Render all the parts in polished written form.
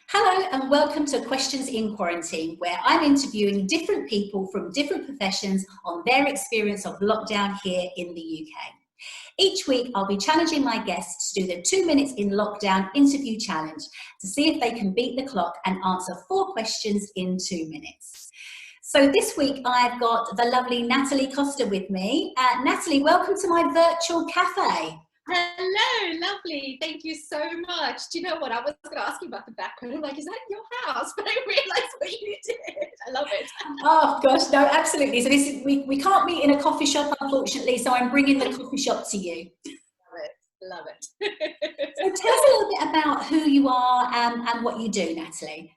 Hello and welcome to Questions in Quarantine, where I'm interviewing different people from different professions on their experience of lockdown here in the UK. Each week I'll be challenging my guests to do the 2 minutes in lockdown interview challenge to see if they can beat the clock and answer 4 questions in 2 minutes. So this week I've got the lovely Natalie Costa with me. Natalie, welcome to my virtual cafe. Hello, lovely. Thank you so much. Do you know what? I was going to ask you about the background. I'm like, is that your house? But I realised what you did. I love it. Oh gosh, no, absolutely. So this is, we can't meet in a coffee shop, unfortunately. So I'm bringing the coffee shop to you. Love it. So tell us a little bit about who you are and what you do, Natalie.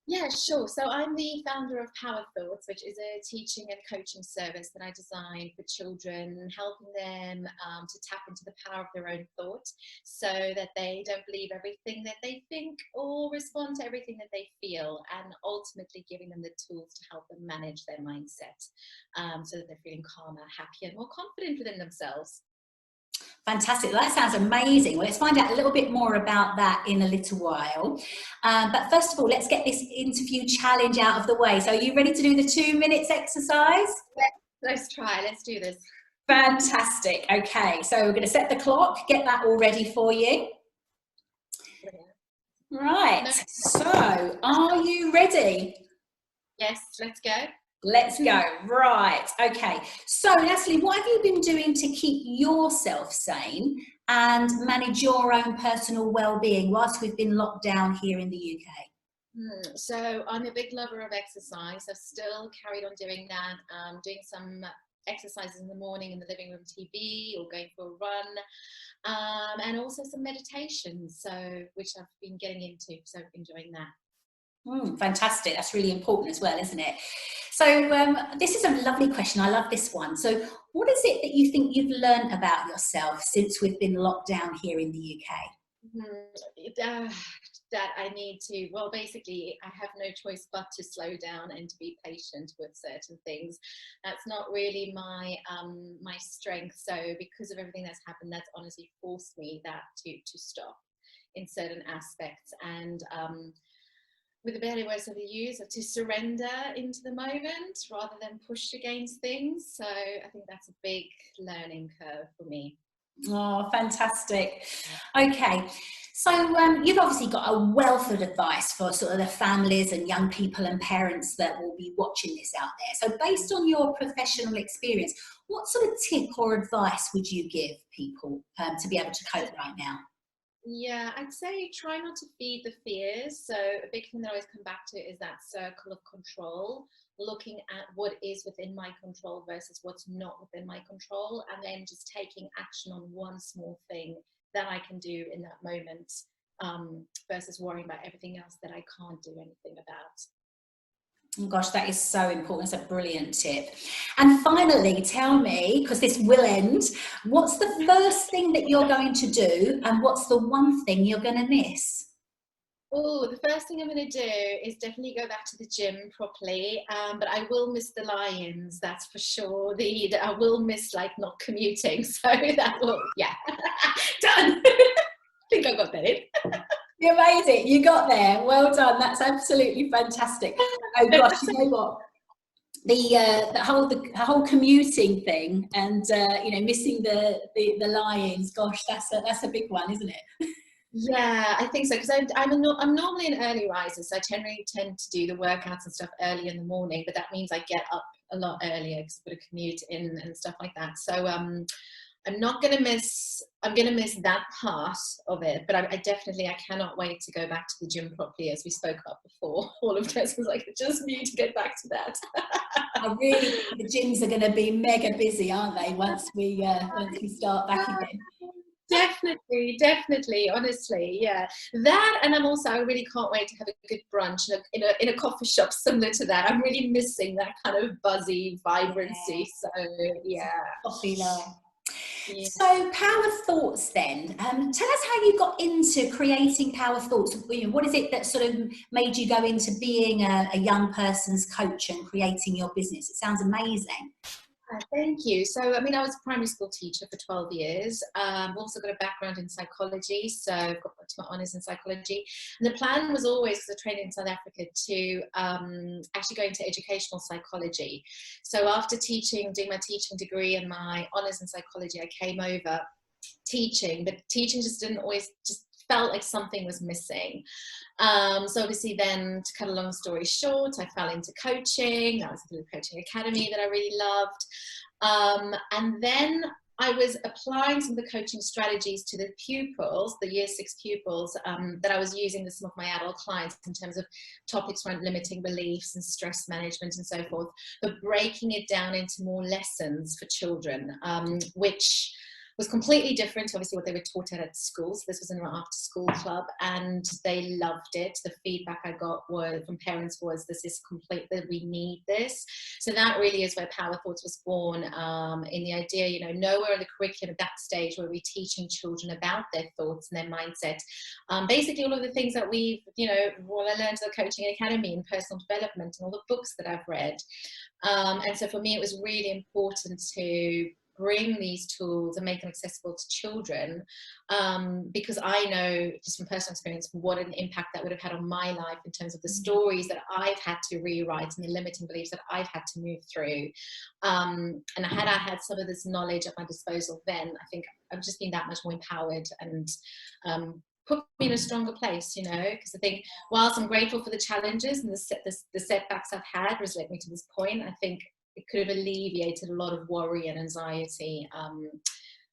Yeah, sure. So I'm the founder of PowerThoughts, which is a teaching and coaching service that I designed for children, helping them to tap into the power of their own thought so that they don't believe everything that they think or respond to everything that they feel, and ultimately giving them the tools to help them manage their mindset so that they're feeling calmer, happier, and more confident within themselves. Fantastic. That sounds amazing. Well, let's find out a little bit more about that in a little while. But first of all, let's get this interview challenge out of the way. So are you ready to do the 2 minutes exercise? Let's try. Let's do this. Fantastic. Okay, so we're going to set the clock, get that all ready for you. Right. So are you ready? Yes, let's go. Let's go. Right. Okay. So, Natalie, what have you been doing to keep yourself sane and manage your own personal well-being whilst we've been locked down here in the UK? So I'm a big lover of exercise. I've still carried on doing that, doing some exercises in the morning in the living room TV or going for a run, and also some meditation, which I've been getting into, so enjoying that. Fantastic. That's really important as well, isn't it? So this is a lovely question. I love this one. So what is it that you think you've learned about yourself since we've been locked down here in the UK? That I need to, well, basically I have no choice but to slow down and to be patient with certain things. That's not really my strength. So because of everything that's happened, that's honestly forced me to stop in certain aspects, and with the better words of the use, to surrender into the moment rather than push against things. So I think that's a big learning curve for me. Oh, fantastic. Okay, so you've obviously got a wealth of advice for sort of the families and young people and parents that will be watching this out there. So based on your professional experience, what sort of tip or advice would you give people to be able to cope right now? Yeah, I'd say try not to feed the fears. So a big thing that I always come back to is that circle of control, looking at what is within my control versus what's not within my control, and then just taking action on one small thing that I can do in that moment, versus worrying about everything else that I can't do anything about. Oh gosh, that is so important. That's a brilliant tip. And finally, tell me, because this will end, what's the first thing that you're going to do and what's the one thing you're going to miss? Oh, the first thing I'm going to do is definitely go back to the gym properly, but I will miss the lions, that's for sure. I will miss not commuting, so that will, yeah, done. I think I got that in. You made it. You got there. Well done. That's absolutely fantastic. Oh gosh, you know what? The whole commuting thing and missing the lions. Gosh, that's a big one, isn't it? Yeah, I think so, because I'm normally an early riser, so I tend to do the workouts and stuff early in the morning. But that means I get up a lot earlier because I've got to commute in and stuff like that. So I'm gonna miss that part of it, but I cannot wait to go back to the gym properly, as we spoke about before. All of this was I just need to get back to that. I really think the gyms are going to be mega busy, aren't they? Once we start back again. Definitely, honestly, yeah. That, and I really can't wait to have a good brunch in a coffee shop similar to that. I'm really missing that kind of buzzy vibrancy. So yeah. Coffee love. Yeah. So PowerThoughts then, tell us how you got into creating PowerThoughts. What is it that sort of made you go into being a young person's coach and creating your business? It sounds amazing. Thank you. So, I mean, I was a primary school teacher for 12 years. I've also got a background in psychology, so I've got my honours in psychology. And the plan was always, because I trained in South Africa, to actually go into educational psychology. So after teaching, doing my teaching degree and my honours in psychology, I came over teaching, but teaching just didn't always, just felt like something was missing. So obviously then, to cut a long story short, I fell into coaching. That was a little coaching academy that I really loved. And then I was applying some of the coaching strategies to the pupils, the year 6 pupils, that I was using with some of my adult clients in terms of topics around limiting beliefs and stress management and so forth, but breaking it down into more lessons for children, which was completely different to obviously what they were taught at school. So this was an after school club, and they loved it. The feedback I got from parents was, this is complete, that we need this. So that really is where PowerThoughts was born, in the idea, you know, nowhere in the curriculum at that stage where we're teaching children about their thoughts and their mindset. Basically all of the things that we've, you know, what I learned at the Coaching Academy and personal development and all the books that I've read. And so for me, it was really important to bring these tools and make them accessible to children, because I know just from personal experience what an impact that would have had on my life in terms of the stories that I've had to rewrite and the limiting beliefs that I've had to move through. And had I had some of this knowledge at my disposal then, I think I've just been that much more empowered and put me in a stronger place, you know, because I think whilst I'm grateful for the challenges and the setbacks I've had has led me to this point, I think it could have alleviated a lot of worry and anxiety,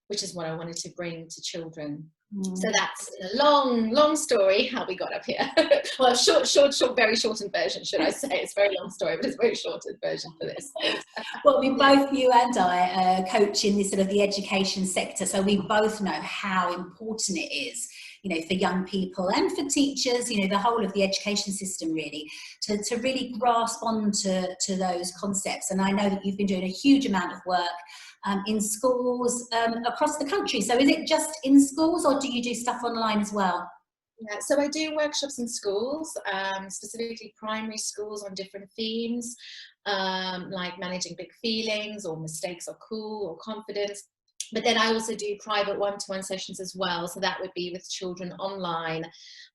which is what I wanted to bring to children. So that's a long story how we got up here. Well, short, very shortened version, should I say. It's a very long story, but it's a very shortened version for this. Well, we both, you and I, coach in this sort of the education sector, so we both know how important it is, you know, for young people and for teachers, you know, the whole of the education system really, to really grasp onto those concepts. And I know that you've been doing a huge amount of work in schools across the country. So is it just in schools, or do you do stuff online as well? Yeah, so I do workshops in schools, specifically primary schools, on different themes, like managing big feelings, or mistakes are cool, or confidence. But then I also do private one-to-one sessions as well. So that would be with children online,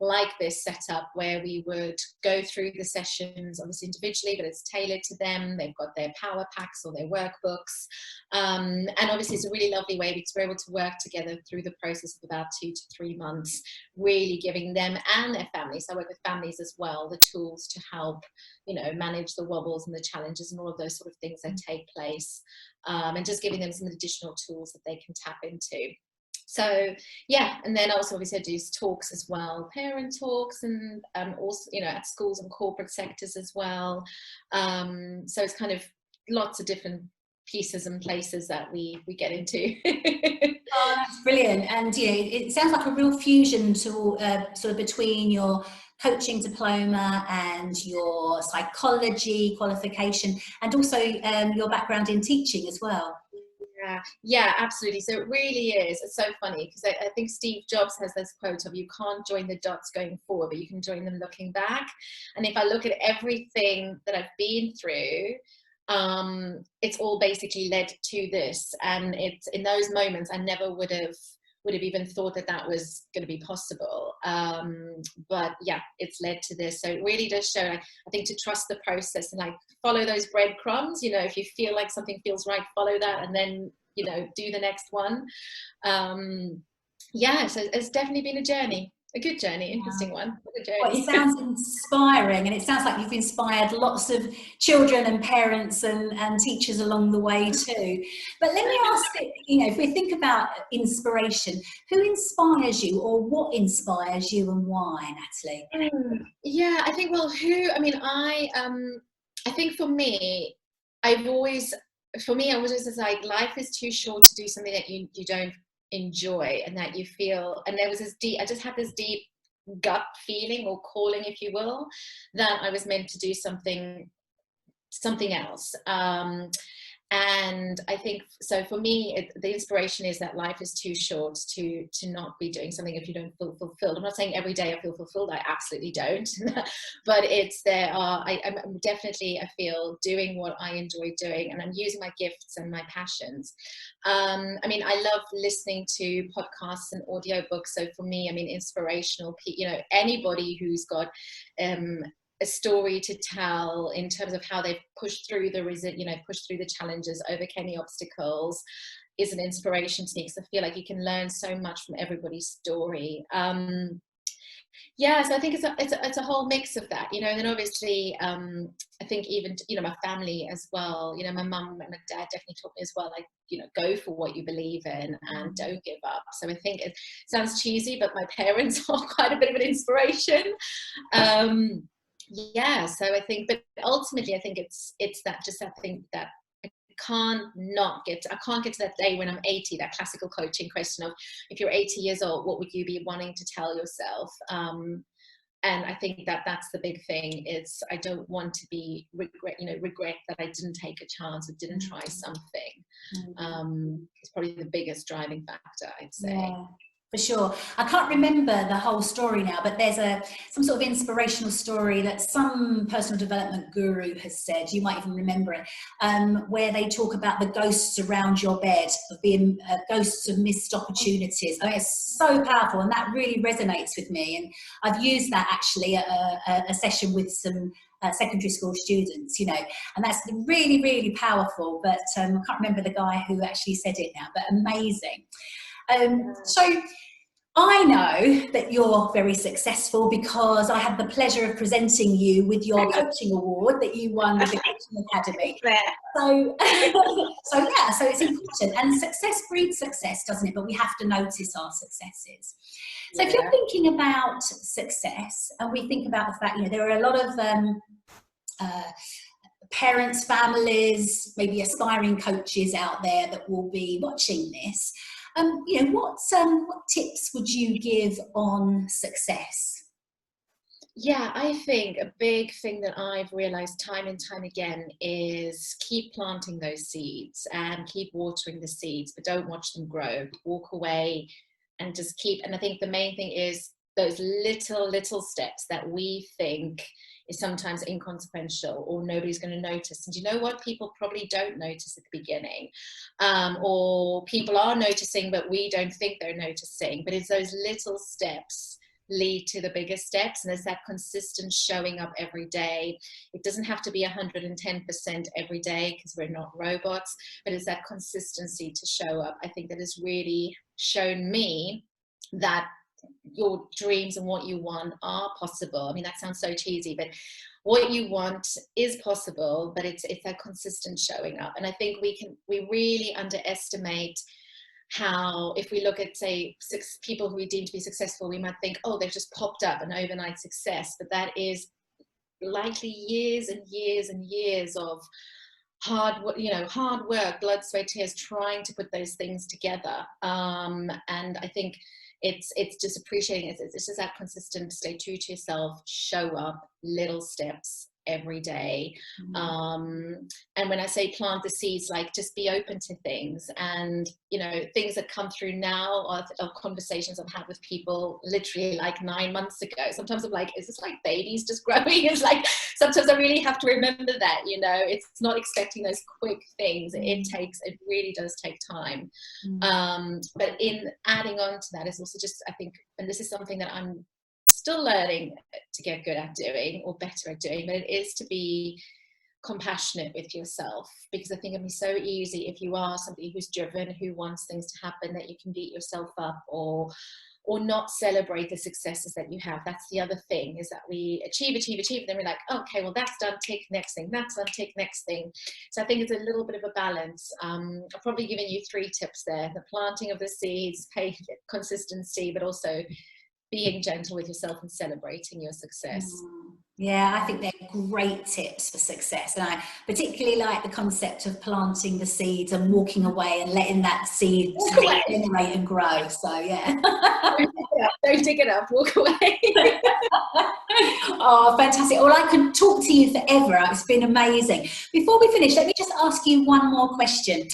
like this setup, where we would go through the sessions, obviously individually, but it's tailored to them. They've got their power packs or their workbooks. And obviously it's a really lovely way because we're able to work together through the process of about 2 to 3 months, really giving them and their families, so I work with families as well, the tools to help, you know, manage the wobbles and the challenges and all of those sort of things that take place. And just giving them some additional tools that they can tap into. So yeah, and then also obviously I do talks as well, parent talks, and also, you know, at schools and corporate sectors as well. So it's kind of lots of different pieces and places that we get into. Oh, that's brilliant. And you know, it sounds like a real fusion to sort of between your coaching diploma and your psychology qualification, and also your background in teaching as well. Yeah, absolutely. So it really is. It's so funny because I think Steve Jobs has this quote of, you can't join the dots going forward, but you can join them looking back. And if I look at everything that I've been through, it's all basically led to this. And it's in those moments I never would have even thought that that was going to be possible. But yeah, it's led to this. So it really does show, I think, to trust the process and like follow those breadcrumbs. You know, if you feel like something feels right, follow that, and then, you know, do the next one. Yeah, so it's definitely been a journey. A good journey, interesting one. A journey. Well, it sounds inspiring, and it sounds like you've inspired lots of children and parents and teachers along the way too. But let me ask, you know, if we think about inspiration, who inspires you, or what inspires you, and why, Natalie? Yeah, I think, well, I think for me, I was just like, life is too short to do something that you don't enjoy and that you feel. And there was I just had this deep gut feeling, or calling, if you will, that I was meant to do something else. And I think, so for me, the inspiration is that life is too short to not be doing something if you don't feel fulfilled. I'm not saying every day I feel fulfilled, I absolutely don't. But I'm definitely, I feel, doing what I enjoy doing, and I'm using my gifts and my passions. I mean, I love listening to podcasts and audiobooks. So for me, I mean, inspirational, anybody who's got a story to tell in terms of how they've pushed through the challenges, overcame the obstacles, is an inspiration to me, because I feel like you can learn so much from everybody's story. Yeah, so I think it's a whole mix of that, and then obviously I think even my family as well, my mum and my dad definitely taught me as well, like, go for what you believe in and don't give up. So I think it sounds cheesy, but my parents are quite a bit of an inspiration. Yeah, so I think, but ultimately I think it's that thing that I can't get to that day when I'm 80, that classical coaching question of, if you're 80 years old, what would you be wanting to tell yourself? And I think that's the big thing, is I don't want to be regret that I didn't take a chance or didn't try something. It's probably the biggest driving factor, I'd say. Yeah. For sure. I can't remember the whole story now, but there's some sort of inspirational story that some personal development guru has said, you might even remember it, where they talk about the ghosts around your bed, of being ghosts of missed opportunities. I mean, it's so powerful, and that really resonates with me. And I've used that actually at a session with some secondary school students, and that's really, really powerful. But I can't remember the guy who actually said it now, but amazing. So I know that you're very successful because I had the pleasure of presenting you with your coaching award that you won with the Coaching Academy. So it's important, and success breeds success, doesn't it? But we have to notice our successes. So if you're thinking about success, and we think about the fact, there are a lot of parents, families, maybe aspiring coaches out there that will be watching this. What tips would you give on success? Yeah, I think a big thing that I've realized time and time again is keep planting those seeds and keep watering the seeds, but don't watch them grow. Walk away and just keep. And I think the main thing is those little steps that we think is sometimes inconsequential or nobody's going to notice. And you know what? People probably don't notice at the beginning, or people are noticing, but we don't think they're noticing. But it's those little steps lead to the bigger steps, and there's that consistent showing up every day. It doesn't have to be 110% every day, because we're not robots, but it's that consistency to show up, I think, that has really shown me that your dreams and what you want are possible. I mean, that sounds so cheesy, but what you want is possible, but it's that consistent showing up. And I think we really underestimate how, if we look at, say, people who we deem to be successful, we might think, oh, they've just popped up an overnight success, but that is likely years and years and years of hard work, blood, sweat, tears, trying to put those things together. And I think it's just appreciating it. It's just that consistent, stay true to yourself, show up, little steps every day. And when I say plant the seeds, like, just be open to things, and things that come through now are conversations I've had with people literally like 9 months ago. Sometimes I'm like, is this like babies just growing? It's like, sometimes I really have to remember that, it's not expecting those quick things. It really does take time. But in adding on to that is also just, I think, and this is something that I'm still learning to get good at doing, or better at doing, but it is to be compassionate with yourself, because I think it'd be so easy, if you are somebody who's driven, who wants things to happen, that you can beat yourself up or not celebrate the successes that you have. That's the other thing, is that we achieve, and then we're like, okay, well, that's done, take next thing, that's done, take next thing. So I think it's a little bit of a balance. I've probably given you 3 tips there: the planting of the seeds, consistency, but also being gentle with yourself and celebrating your success. Yeah, I think they're great tips for success. And I particularly like the concept of planting the seeds and walking away and letting that seed generate and grow. So, yeah. Don't dig it up, walk away. Oh, fantastic. Well, I could talk to you forever. It's been amazing. Before we finish, let me just ask you one more question.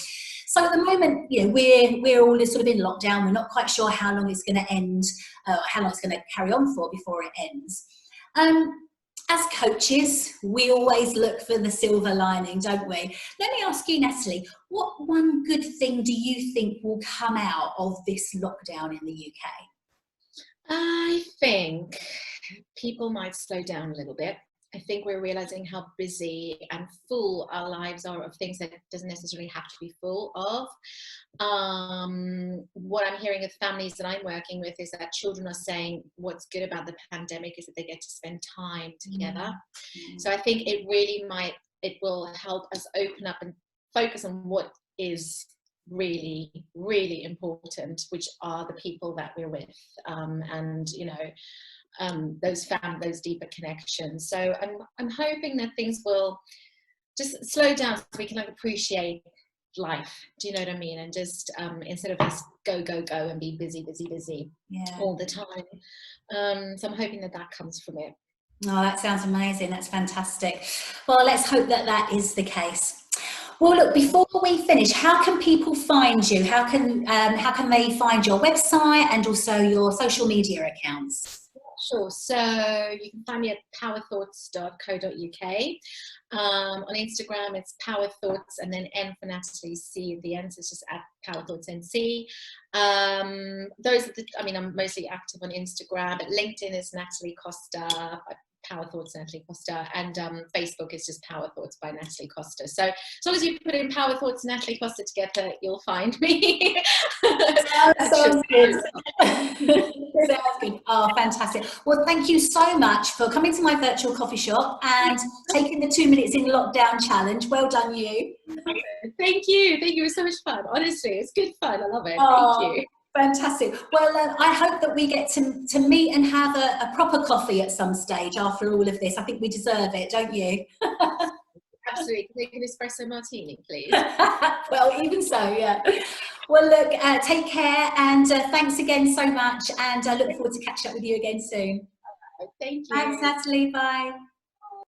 So at the moment, you know, we're all sort of in lockdown. We're not quite sure how long it's going to end, how long it's going to carry on for before it ends. As coaches, we always look for the silver lining, don't we? Let me ask you, Natalie, what one good thing do you think will come out of this lockdown in the UK? I think people might slow down a little bit. I think we're realizing how busy and full our lives are of things that doesn't necessarily have to be full of. What I'm hearing of families that I'm working with is that children are saying what's good about the pandemic is that they get to spend time together. So I think it will help us open up and focus on what is really, really important, which are the people that we're with, and you know, those deeper connections. So I'm hoping that things will just slow down so we can like appreciate life. Do you know what I mean? And just instead of just go and be busy all the time. So I'm hoping that comes from it. Oh, that sounds amazing. That's fantastic. Well, let's hope that is the case. Well, look, before we finish, how can people find you? How can they find your website and also your social media accounts? Sure. So you can find me at powerthoughts.co.uk. On Instagram, it's powerthoughts and then N for Natalie, C at the end. So it's just at powerthoughtsNC. I'm mostly active on Instagram, but LinkedIn is Natalie Costa. PowerThoughts Natalie Costa, and Facebook is just PowerThoughts by Natalie Costa. So as long as you put in PowerThoughts Natalie Costa together, you'll find me. Sounds good. Sounds good. Oh, fantastic. Well, thank you so much for coming to my virtual coffee shop and taking the 2 minutes in lockdown challenge. Well done, you. Thank you. It was so much fun. Honestly, it's good fun. I love it. Oh, thank you. Fantastic. Well, I hope that we get to meet and have a proper coffee at some stage after all of this. I think we deserve it, don't you? Absolutely. Can I get an espresso martini, please? Well, even so, yeah. Well, look, take care, and thanks again so much, and I look forward to catching up with you again soon. Thank you. Thanks, Natalie. Bye.